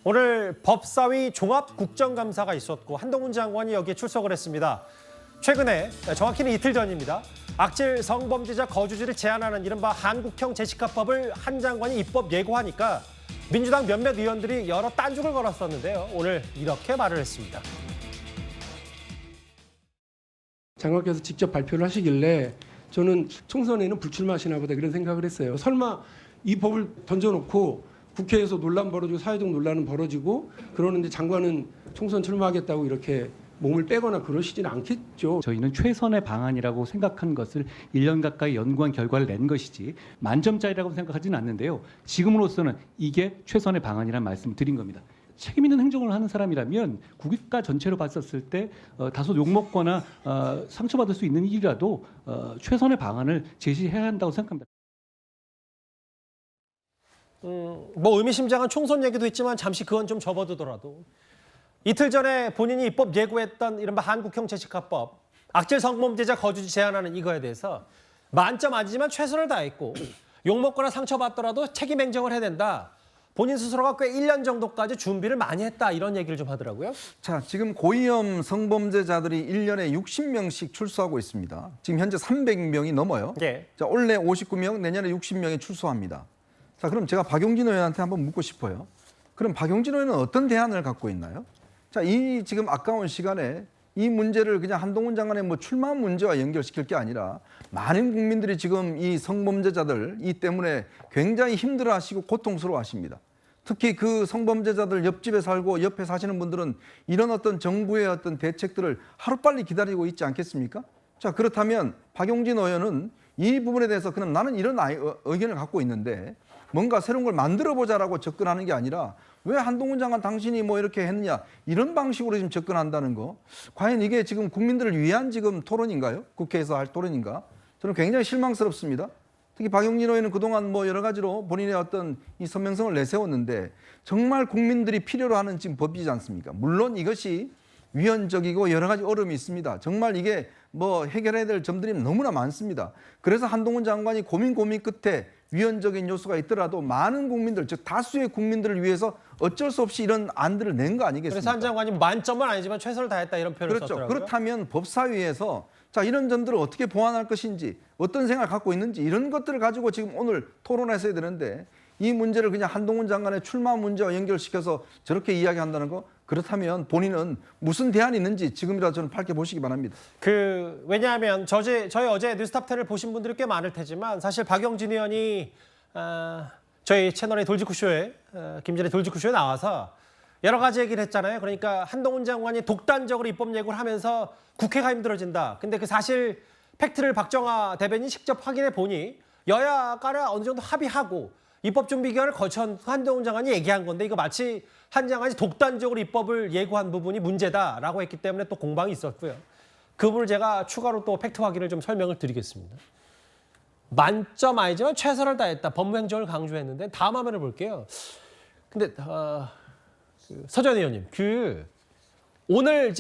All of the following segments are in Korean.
오늘 법사위 종합국정감사가 있었고 한동훈 장관이 여기에 출석을 했습니다. 최근에 정확히는 이틀 전입니다. 악질 성범죄자 거주지를 제한하는 이른바 한국형 제시카법을 한 장관이 입법 예고하니까 민주당 몇몇 의원들이 여러 딴죽을 걸었었는데요. 오늘 이렇게 말을 했습니다. 장관께서 직접 발표를 하시길래 저는 총선에는 불출마하시나 보다 그런 생각을 했어요. 설마 이 법을 던져놓고 국회에서 논란 벌어지고 사회적 논란은 벌어지고 그러는데 장관은 총선 출마하겠다고 이렇게 몸을 빼거나 그러시지는 않겠죠. 저희는 최선의 방안이라고 생각한 것을 1년 가까이 연구한 결과를 낸 것이지 만점짜리라고 생각하지는 않는데요. 지금으로서는 이게 최선의 방안이라는 말씀을 드린 겁니다. 책임 있는 행정을 하는 사람이라면 국가 전체로 봤었을 때 다소 욕먹거나 상처받을 수 있는 일이라도 최선의 방안을 제시해야 한다고 생각합니다. 뭐 의미심장한 총선 얘기도 있지만 잠시 그건 좀 접어두더라도 이틀 전에 본인이 입법 예고했던 이른바 한국형 제시카법, 악질 성범죄자 거주지 제한하는 이거에 대해서 만점 아니지만 최선을 다했고 욕먹거나 상처받더라도 책임 행정을 해야 된다. 본인 스스로가 꽤 1년 정도까지 준비를 많이 했다 이런 얘기를 좀 하더라고요. 자, 지금 고위험 성범죄자들이 1년에 60명씩 출소하고 있습니다. 지금 현재 300명이 넘어요. 예. 자, 올해 59명, 내년에 60명이 출소합니다. 자, 그럼 제가 박용진 의원한테 한번 묻고 싶어요. 그럼 박용진 의원은 어떤 대안을 갖고 있나요? 자, 이 지금 아까운 시간에 이 문제를 그냥 한동훈 장관의 뭐 출마 문제와 연결시킬 게 아니라 많은 국민들이 지금 이 성범죄자들 이 때문에 굉장히 힘들어하시고 고통스러워하십니다. 특히 그 성범죄자들 옆집에 살고 옆에 사시는 분들은 이런 어떤 정부의 어떤 대책들을 하루빨리 기다리고 있지 않겠습니까? 자, 그렇다면 박용진 의원은 이 부분에 대해서 그럼 나는 이런 의견을 갖고 있는데 뭔가 새로운 걸 만들어보자라고 접근하는 게 아니라 왜 한동훈 장관 당신이 뭐 이렇게 했느냐 이런 방식으로 지금 접근한다는 거 과연 이게 지금 국민들을 위한 지금 토론인가요? 국회에서 할 토론인가? 저는 굉장히 실망스럽습니다. 특히 박용진 의원은 그동안 뭐 여러 가지로 본인의 어떤 이 선명성을 내세웠는데 정말 국민들이 필요로 하는 지금 법이지 않습니까? 물론 이것이 위헌적이고 여러 가지 어려움이 있습니다. 정말 이게 뭐 해결해야 될 점들이 너무나 많습니다. 그래서 한동훈 장관이 고민 끝에 위헌적인 요소가 있더라도 많은 국민들, 즉 다수의 국민들을 위해서 어쩔 수 없이 이런 안들을 낸 거 아니겠습니까? 그래서 한 장관이 만점은 아니지만 최선을 다했다 이런 표현을 그렇죠. 썼더라고요. 그렇다면 법사위에서 자 이런 점들을 어떻게 보완할 것인지 어떤 생각을 갖고 있는지 이런 것들을 가지고 지금 오늘 토론했어야 되는데 이 문제를 그냥 한동훈 장관의 출마 문제와 연결시켜서 저렇게 이야기한다는 거 그렇다면 본인은 무슨 대안이 있는지 지금이라도 저는 밝혀보시기 바랍니다. 왜냐하면 저희 어제 뉴스탑10을 보신 분들이 꽤 많을 테지만 사실 박용진 의원이 저희 채널의 돌직구쇼에 김진의 돌직구쇼에 나와서 여러 가지 얘기를 했잖아요. 그러니까 한동훈 장관이 독단적으로 입법 예고를 하면서 국회가 힘들어진다. 근데 그 사실 팩트를 박정화 대변인이 직접 확인해 보니 여야가 어느 정도 합의하고 입법 준비 기간을 거쳐 한동훈 장관이 얘기한 건데 이거 마치 한 장관이 독단적으로 입법을 예고한 부분이 문제다라고 했기 때문에 또 공방이 있었고요. 그 부분을 제가 추가로 또 팩트 확인을 좀 설명을 드리겠습니다. 만점 아니지만 최선을 다했다. 법무행정을 강조했는데 다음 화면을 볼게요. 근데 서전 의원님, 오늘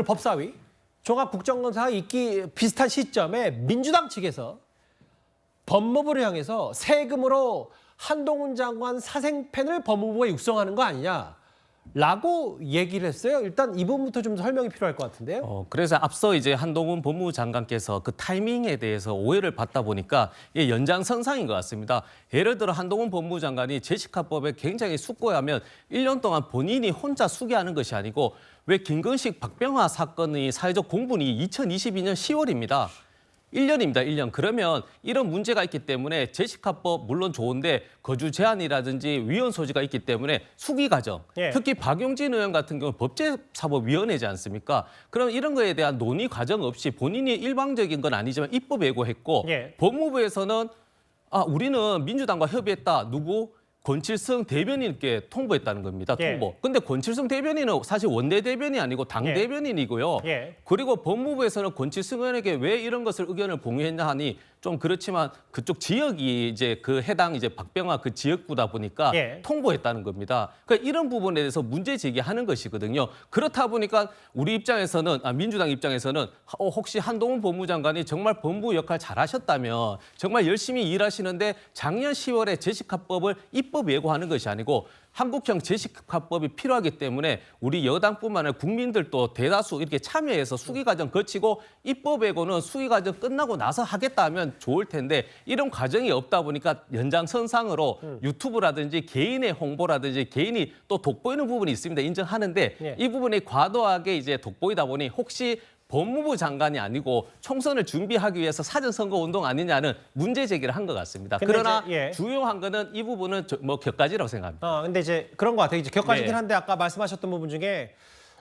법사위 종합국정감사가 있기 비슷한 시점에 민주당 측에서 법무부를 향해서 세금으로 한동훈 장관 사생팬을 법무부에 육성하는 거 아니냐라고 얘기를 했어요. 일단 이 부분부터 좀 설명이 필요할 것 같은데요. 그래서 앞서 이제 한동훈 법무부 장관께서 그 타이밍에 대해서 오해를 받다 보니까 이게 연장선상인 것 같습니다. 예를 들어 한동훈 법무부 장관이 제시카법에 굉장히 숙고하면 1년 동안 본인이 혼자 숙의하는 것이 아니고 왜 김건식 박병화 사건의 사회적 공분이 2022년 10월입니다. 1년입니다. 1년. 그러면 이런 문제가 있기 때문에 제시카법 물론 좋은데 거주 제한이라든지 위헌 소지가 있기 때문에 수기 과정, 특히 박용진 의원 같은 경우는 법제사법위원회지 않습니까? 그럼 이런 거에 대한 논의 과정 없이 본인이 일방적인 건 아니지만 입법 예고했고 법무부에서는 우리는 민주당과 협의했다. 누구? 권칠성 대변인께 통보했다는 겁니다. 통보. 근데 권칠성 대변인은 사실 원내 대변인이 아니고 당 대변인이고요. 그리고 법무부에서는 권칠성 의원에게 왜 이런 것을 의견을 공유했냐 하니 좀 그렇지만 그쪽 지역이 이제 그 해당 이제 박병화 그 지역구다 보니까 통보했다는 겁니다. 그러니까 이런 부분에 대해서 문제 제기하는 것이거든요. 그렇다 보니까 우리 입장에서는 민주당 입장에서는 혹시 한동훈 법무장관이 정말 법무 역할 잘하셨다면 정말 열심히 일하시는데 작년 10월에 제시카법을 입법 입법 예고하는 것이 아니고 한국형 제시카법이 필요하기 때문에 우리 여당뿐만 아니라 국민들도 대다수 이렇게 참여해서 수기 과정 거치고 입법 예고는 수기 과정 끝나고 나서 하겠다 하면 좋을 텐데 이런 과정이 없다 보니까 연장선상으로 유튜브라든지 개인의 홍보라든지 개인이 또 돋보이는 부분이 있습니다. 인정하는데 예. 이 부분이 과도하게 이제 돋보이다 보니 혹시 법무부 장관이 아니고 총선을 준비하기 위해서 사전선거 운동 아니냐는 문제 제기를 한 것 같습니다. 근데 그러나 이제, 예. 주요한 거는 이 부분은 뭐 격가지라고 생각합니다. 근데 이제 그런 것 같아요. 이제 격가지긴 네. 한데 아까 말씀하셨던 부분 중에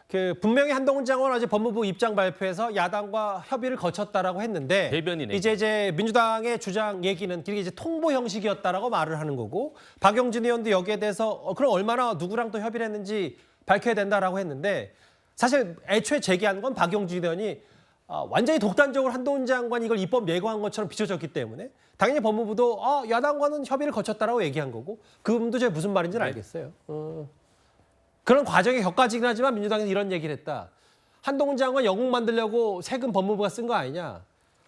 그 분명히 한동훈 장관 어제 법무부 입장 발표에서 야당과 협의를 거쳤다라고 했는데 대변인에 이제 민주당의 주장 얘기는 이게 이제 통보 형식이었다라고 말을 하는 거고 박용진 의원도 여기에 대해서 그럼 얼마나 누구랑 또 협의를 했는지 밝혀야 된다라고 했는데 사실 애초에 제기한 건 박용진 의원이 완전히 독단적으로 한동훈 장관이 이걸 입법 예고한 것처럼 비춰졌기 때문에 당연히 법무부도 야당과는 협의를 거쳤다라고 얘기한 거고 그 부분도 제가 무슨 말인지는 알겠어요. 그런 과정이 격가지긴 하지만 민주당에서 이런 얘기를 했다. 한동훈 장관 영웅 만들려고 세금 법무부가 쓴 거 아니냐.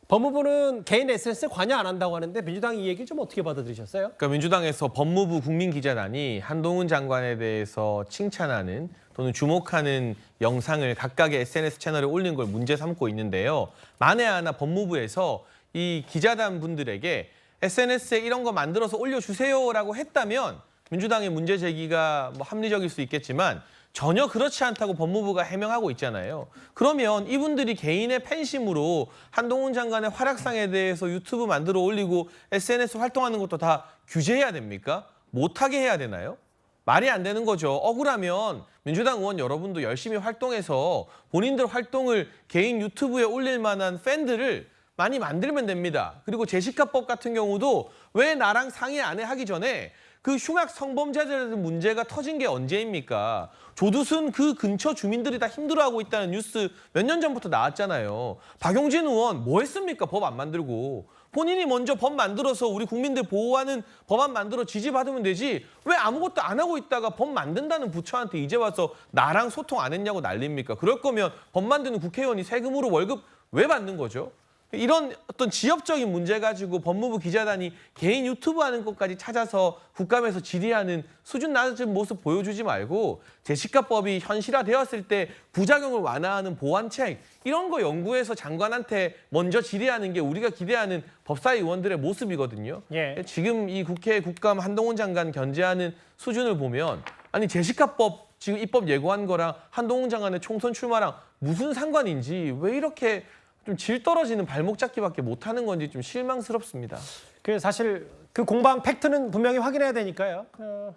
법무부는 개인 SNS에 관여 안 한다고 하는데 민주당이 이 얘기 좀 어떻게 받아들이셨어요? 그러니까 민주당에서 법무부 국민기자단이 한동훈 장관에 대해서 칭찬하는 또는 주목하는 영상을 각각의 SNS 채널에 올린 걸 문제 삼고 있는데요. 만에 하나 법무부에서 이 기자단 분들에게 SNS에 이런 거 만들어서 올려주세요라고 했다면 민주당의 문제 제기가 뭐 합리적일 수 있겠지만 전혀 그렇지 않다고 법무부가 해명하고 있잖아요. 그러면 이분들이 개인의 팬심으로 한동훈 장관의 활약상에 대해서 유튜브 만들어 올리고 SNS 활동하는 것도 다 규제해야 됩니까? 못하게 해야 되나요? 말이 안 되는 거죠. 억울하면 민주당 의원 여러분도 열심히 활동해서 본인들 활동을 개인 유튜브에 올릴 만한 팬들을 많이 만들면 됩니다. 그리고 제시카법 같은 경우도 왜 나랑 상의 안 해 하기 전에 그 흉악 성범죄자들 문제가 터진 게 언제입니까? 조두순 그 근처 주민들이 다 힘들어하고 있다는 뉴스 몇 년 전부터 나왔잖아요. 박용진 의원 뭐 했습니까? 법 안 만들고. 본인이 먼저 법 만들어서 우리 국민들 보호하는 법안 만들어 지지받으면 되지. 왜 아무것도 안 하고 있다가 법 만든다는 부처한테 이제 와서 나랑 소통 안 했냐고 난립니까? 그럴 거면 법 만드는 국회의원이 세금으로 월급 왜 받는 거죠? 이런 어떤 지역적인 문제 가지고 법무부 기자단이 개인 유튜브 하는 것까지 찾아서 국감에서 질의하는 수준 낮은 모습 보여주지 말고 제시카법이 현실화되었을 때 부작용을 완화하는 보완책 이런 거 연구해서 장관한테 먼저 질의하는 게 우리가 기대하는 법사위 의원들의 모습이거든요. 예. 지금 이 국회 국감 한동훈 장관 견제하는 수준을 보면 아니 제시카법 지금 입법 예고한 거랑 한동훈 장관의 총선 출마랑 무슨 상관인지 왜 이렇게 좀 질 떨어지는 발목 잡기밖에 못하는 건지 좀 실망스럽습니다. 그 사실 그 공방 팩트는 분명히 확인해야 되니까요.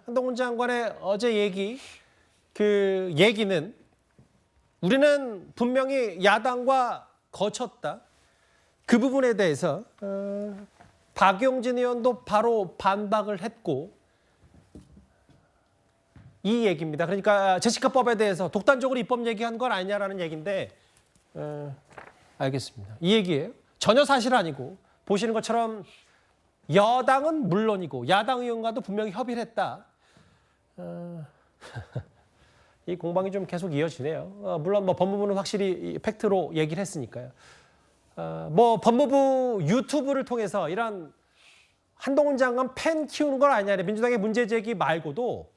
한동훈 장관의 어제 얘기 그 얘기는 우리는 분명히 야당과 거쳤다. 그 부분에 대해서 박용진 의원도 바로 반박을 했고 이 얘기입니다. 그러니까 제시카법에 대해서 독단적으로 입법 얘기한 건 아니냐라는 얘기인데 알겠습니다. 이 얘기예요. 전혀 사실 아니고 보시는 것처럼 여당은 물론이고 야당 의원과도 분명히 협의를 했다. 이 공방이 좀 계속 이어지네요. 물론 뭐 법무부는 확실히 팩트로 얘기를 했으니까요. 뭐 법무부 유튜브를 통해서 이런 한동훈 장관 팬 키우는 건 아니냐. 민주당의 문제 제기 말고도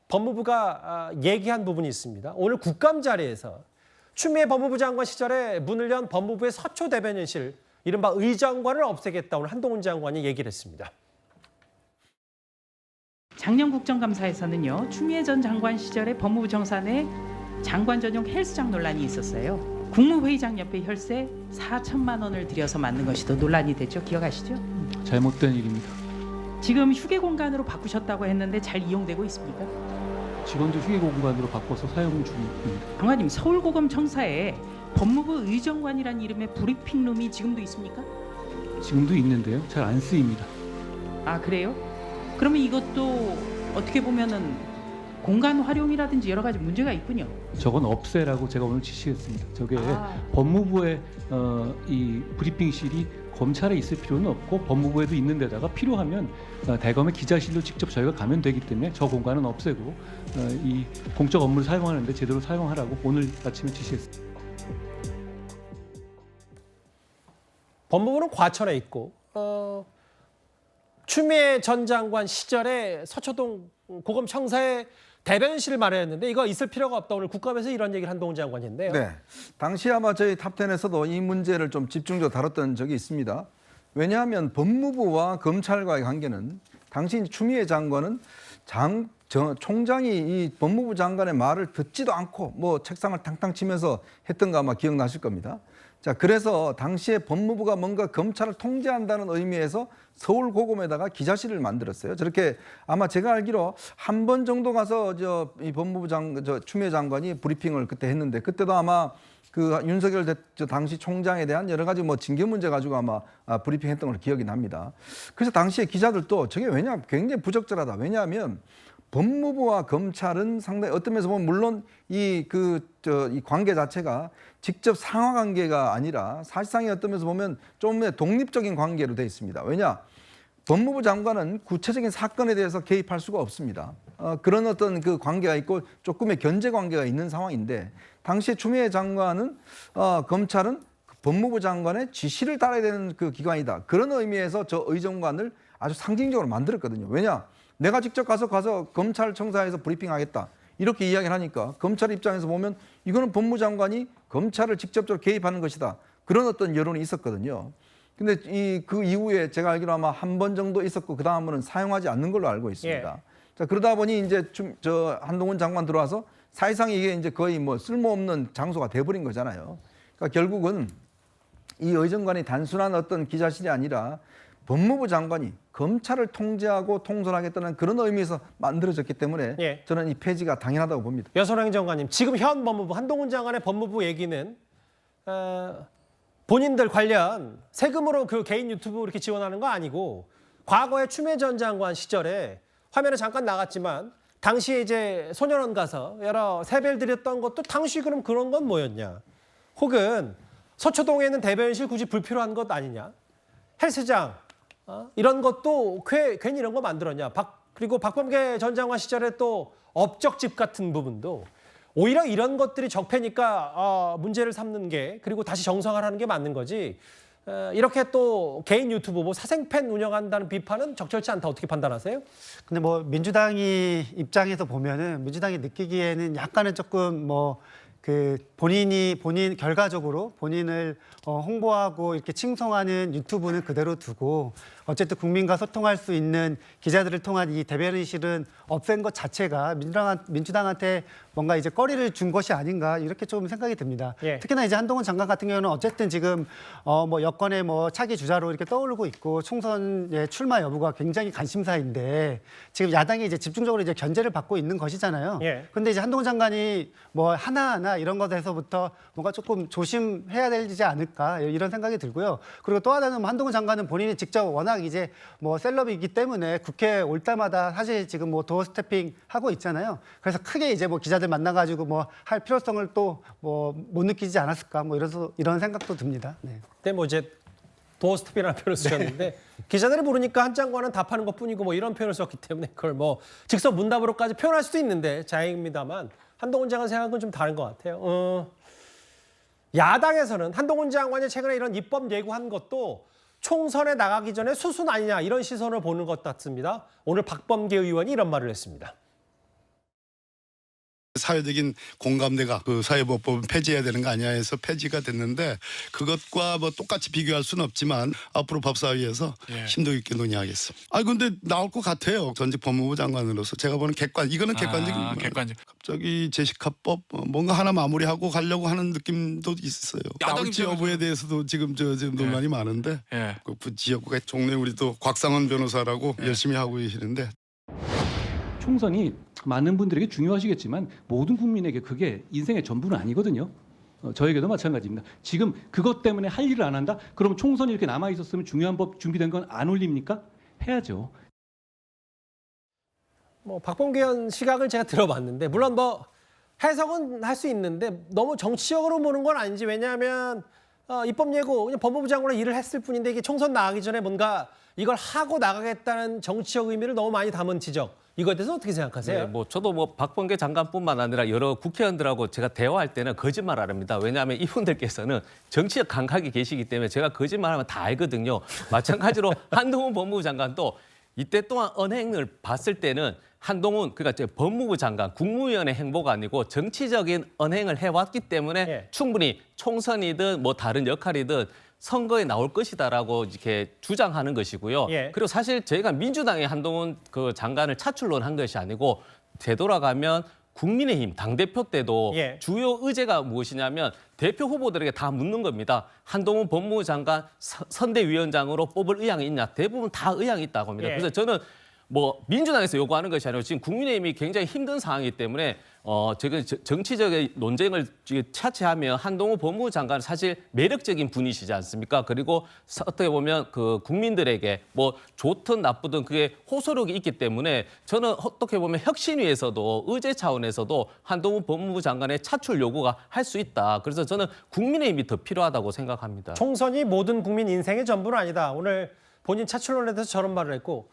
법무부가 얘기한 부분이 있습니다. 오늘 국감 자리에서 추미애 법무부 장관 시절에 문을 연 법무부의 서초 대변인실 이른바 의장관을 없애겠다 오늘 한동훈 장관이 얘기를 했습니다. 작년 국정감사에서는요. 추미애 전 장관 시절에 법무부 정산에 장관 전용 헬스장 논란이 있었어요. 국무회의장 옆에 혈세 4천만 원을 들여서 만든 것이 더 논란이 됐죠. 기억하시죠? 잘못된 일입니다. 지금 휴게 공간으로 바꾸셨다고 했는데 잘 이용되고 있습니까? 직원들 휴게 공간으로 바꿔서 사용 중입니다. 장관님, 서울고검 청사에 법무부 의정관이라는 이름의 브리핑룸이 지금도 있습니까? 지금도 있는데요. 잘 안 쓰입니다. 아, 그래요? 그러면 이것도 어떻게 보면은 공간 활용이라든지 여러 가지 문제가 있군요. 저건 없애라고 제가 오늘 지시했습니다. 저게 법무부의 이 브리핑실이 검찰에 있을 필요는 없고 법무부에도 있는 데다가 필요하면 대검의 기자실로 직접 저희가 가면 되기 때문에 저 공간은 없애고 이 공적 업무를 사용하는데 제대로 사용하라고 오늘 아침에 지시했습니다. 법무부는 과천에 있고 추미애 전 장관 시절에 서초동 고검 청사의 대변실을 마련했는데 이거 있을 필요가 없다. 오늘 국감에서 이런 얘기를 한동훈 장관이 했는데요. 네. 당시 아마 저희 탑10에서도 이 문제를 좀 집중적으로 다뤘던 적이 있습니다. 왜냐하면 법무부와 검찰과의 관계는 당시 추미애 장관은 총장이 이 법무부 장관의 말을 듣지도 않고 뭐 책상을 탕탕 치면서 했던 거 아마 기억나실 겁니다. 자, 그래서 당시에 법무부가 뭔가 검찰을 통제한다는 의미에서 서울 고검에다가 기자실을 만들었어요. 저렇게 아마 제가 알기로 한 번 정도 가서 이 법무부 추미애 장관이 브리핑을 그때 했는데 그때도 아마 그 윤석열 당시 총장에 대한 여러 가지 뭐 징계 문제 가지고 아마 브리핑했던 걸로 기억이 납니다. 그래서 당시에 기자들도 저게 굉장히 부적절하다. 왜냐하면 법무부와 검찰은 상당히 어떤 면에서 보면 물론 이 관계 자체가 직접 상하 관계가 아니라 사실상의 어떤 면에서 보면 좀 독립적인 관계로 되어 있습니다. 왜냐? 법무부 장관은 구체적인 사건에 대해서 개입할 수가 없습니다. 그런 어떤 그 관계가 있고 조금의 견제 관계가 있는 상황인데 당시에 추미애 장관은 검찰은 법무부 장관의 지시를 따라야 되는 그 기관이다. 그런 의미에서 저 의정관을 아주 상징적으로 만들었거든요. 왜냐? 내가 직접 가서 검찰청사에서 브리핑하겠다. 이렇게 이야기를 하니까 검찰 입장에서 보면 이거는 법무부 장관이 검찰을 직접적으로 개입하는 것이다. 그런 어떤 여론이 있었거든요. 근데 그 이후에 제가 알기로 아마 한 번 정도 있었고 그 다음은 사용하지 않는 걸로 알고 있습니다. 자, 그러다 보니 이제 한동훈 장관 들어와서 사실상 이게 이제 거의 뭐 쓸모없는 장소가 돼버린 거잖아요. 그러니까 결국은 이 의정관이 단순한 어떤 기자실이 아니라 법무부 장관이 검찰을 통제하고 통솔하겠다는 그런 의미에서 만들어졌기 때문에 저는 이 폐지가 당연하다고 봅니다. 여선호 행정관님, 지금 현 법무부 한동훈 장관의 법무부 얘기는 본인들 관련 세금으로 그 개인 유튜브 이렇게 지원하는 거 아니고 과거에 추미애 전 장관 시절에 화면에 잠깐 나갔지만 당시에 이제 소년원 가서 여러 세배를 드렸던 것도 당시 그럼 그런 건 뭐였냐? 혹은 서초동에 있는 대변실 굳이 불필요한 것 아니냐? 헬스장 이런 것도 괜히 이런 거 만들었냐? 그리고 박범계 전 장관 시절에 또 업적집 같은 부분도 오히려 이런 것들이 적폐니까 문제를 삼는 게 그리고 다시 정상화하는 게 맞는 거지. 이렇게 또 개인 유튜브 뭐 사생팬 운영한다는 비판은 적절치 않다. 어떻게 판단하세요? 근데 뭐 민주당이 입장에서 보면은 민주당이 느끼기에는 약간은 조금 뭐 본인 결과적으로 본인을 홍보하고 이렇게 칭송하는 유튜브는 그대로 두고 어쨌든 국민과 소통할 수 있는 기자들을 통한 이 대변인실은 없앤 것 자체가 민주당한테 뭔가 이제 꺼리를 준 것이 아닌가 이렇게 좀 생각이 듭니다. 특히나 이제 한동훈 장관 같은 경우는 어쨌든 지금 뭐 여권의 뭐 차기 주자로 이렇게 떠오르고 있고 총선의 출마 여부가 굉장히 관심사인데 지금 야당이 이제 집중적으로 이제 견제를 받고 있는 것이잖아요. 그런데 이제 한동훈 장관이 뭐 하나하나 이런 것에서부터 뭔가 조금 조심해야 되지 않을까 이런 생각이 들고요. 그리고 또 하나는 한동훈 장관은 본인이 직접 워낙 이제 뭐 셀럽이기 때문에 국회에 올 때마다 사실 지금 뭐 도어 스태핑 하고 있잖아요. 그래서 크게 이제 뭐 기자들 만나가지고 뭐 할 필요성을 또 뭐 못 느끼지 않았을까 뭐 이런 생각도 듭니다. 네. 그때 뭐 이제 도어 스태핑이라는 표현을 쓰셨는데 기자들이 모르니까 한 장관은 답하는 것뿐이고 뭐 이런 표현을 썼기 때문에 그걸 뭐 직접 문답으로까지 표현할 수도 있는데 자행입니다만 한동훈 장관 생각은 좀 다른 것 같아요. 야당에서는 한동훈 장관이 최근에 이런 입법 예고한 것도 총선에 나가기 전에 수순 아니냐 이런 시선을 보는 것 같습니다. 오늘 박범계 의원이 이런 말을 했습니다. 사회적인 공감대가 그 사회보호법은 폐지해야 되는 거 아니야 해서 폐지가 됐는데 그것과 뭐 똑같이 비교할 수는 없지만 앞으로 법사위에서 심도 있게 논의하겠습니다. 근데 나올 것 같아요. 전직 법무부 장관으로서 제가 보는 이거는 객관적인 객관적. 갑자기 제시카법 뭔가 하나 마무리하고 가려고 하는 느낌도 있어요. 나올지 여부에 대해서도 지금 논란이 많은데 그 지역구의 종래 우리 또 곽상원 변호사라고 열심히 하고 계시는데. 총선이 많은 분들에게 중요하시겠지만 모든 국민에게 그게 인생의 전부는 아니거든요. 저에게도 마찬가지입니다. 지금 그것 때문에 할 일을 안 한다? 그럼 총선이 이렇게 남아 있었으면 중요한 법 준비된 건 안 올립니까? 해야죠. 뭐 박범계 의원 시각을 제가 들어봤는데 물론 뭐 해석은 할 수 있는데 너무 정치적으로 보는 건 아닌지. 왜냐하면 입법 예고 그냥 법무부 장관으로 일을 했을 뿐인데 이게 총선 나가기 전에 뭔가 이걸 하고 나가겠다는 정치적 의미를 너무 많이 담은 지적. 이거에 대해서 어떻게 생각하세요? 네, 뭐 저도 뭐 박범계 장관뿐만 아니라 여러 국회의원들하고 제가 대화할 때는 거짓말 안 합니다. 왜냐하면 이분들께서는 정치적 감각이 계시기 때문에 제가 거짓말하면 다 알거든요. 마찬가지로 한동훈 법무부 장관도 이때 동안 언행을 봤을 때는 한동훈 그러니까 저 법무부 장관 국무위원의 행보가 아니고 정치적인 언행을 해왔기 때문에 예. 충분히 총선이든 뭐 다른 역할이든 선거에 나올 것이다라고 이렇게 주장하는 것이고요. 예. 그리고 사실 저희가 민주당의 한동훈 그 장관을 차출론 한 것이 아니고 되돌아가면 국민의힘 당대표 때도 예. 주요 의제가 무엇이냐면 대표 후보들에게 다 묻는 겁니다. 한동훈 법무부 장관 선대위원장으로 뽑을 의향이 있냐. 대부분 다 의향이 있다고 합니다. 예. 그래서 저는 뭐 민주당에서 요구하는 것이 아니고 지금 국민의힘이 굉장히 힘든 상황이기 때문에 지금 정치적인 논쟁을 차치하면 한동훈 법무부 장관은 사실 매력적인 분이시지 않습니까? 그리고 어떻게 보면 그 국민들에게 뭐 좋든 나쁘든 그게 호소력이 있기 때문에 저는 어떻게 보면 혁신위에서도 의제 차원에서도 한동훈 법무부 장관의 차출 요구가 할 수 있다. 그래서 저는 국민의힘이 더 필요하다고 생각합니다. 총선이 모든 국민 인생의 전부는 아니다. 오늘 본인 차출론에 대해서 저런 말을 했고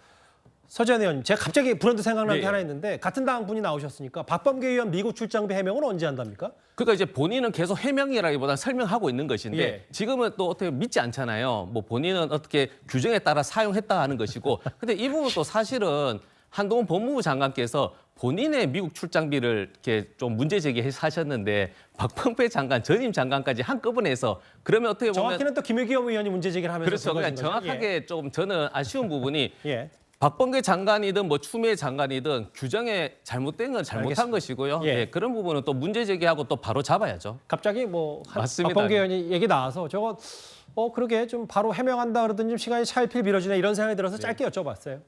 서지현 의원님, 제가 갑자기 불현듯 생각난 게 네. 하나 있는데 같은 당 분이 나오셨으니까 박범계 의원 미국 출장비 해명은 언제 한답니까? 그러니까 이제 본인은 계속 해명이라기보다 설명하고 있는 것인데 예. 지금은 또 어떻게 믿지 않잖아요. 뭐 본인은 어떻게 규정에 따라 사용했다 하는 것이고 근데 이 부분도 사실은 한동훈 법무부 장관께서 본인의 미국 출장비를 이렇게 좀 문제 제기하셨는데 박범계 장관, 전임 장관까지 한꺼번에 해서 그러면 어떻게 보면 정확히는 또 김의겸 의원이 문제 제기를 하면서 그렇죠. 그러니까 불거진 거죠. 정확하게 좀 저는 아쉬운 부분이 예. 박범계 장관이든 뭐 추미애 장관이든 규정에 잘못된 건 잘못한 알겠습니다. 것이고요. 예. 예, 그런 부분은 또 문제 제기하고 또 바로 잡아야죠. 갑자기 뭐 맞습니다. 박범계 의원이 얘기 나와서 저거 그러게 좀 바로 해명한다 그러더니 좀 시간이 차일필 미뤄지네 이런 생각이 들어서 짧게 여쭤봤어요.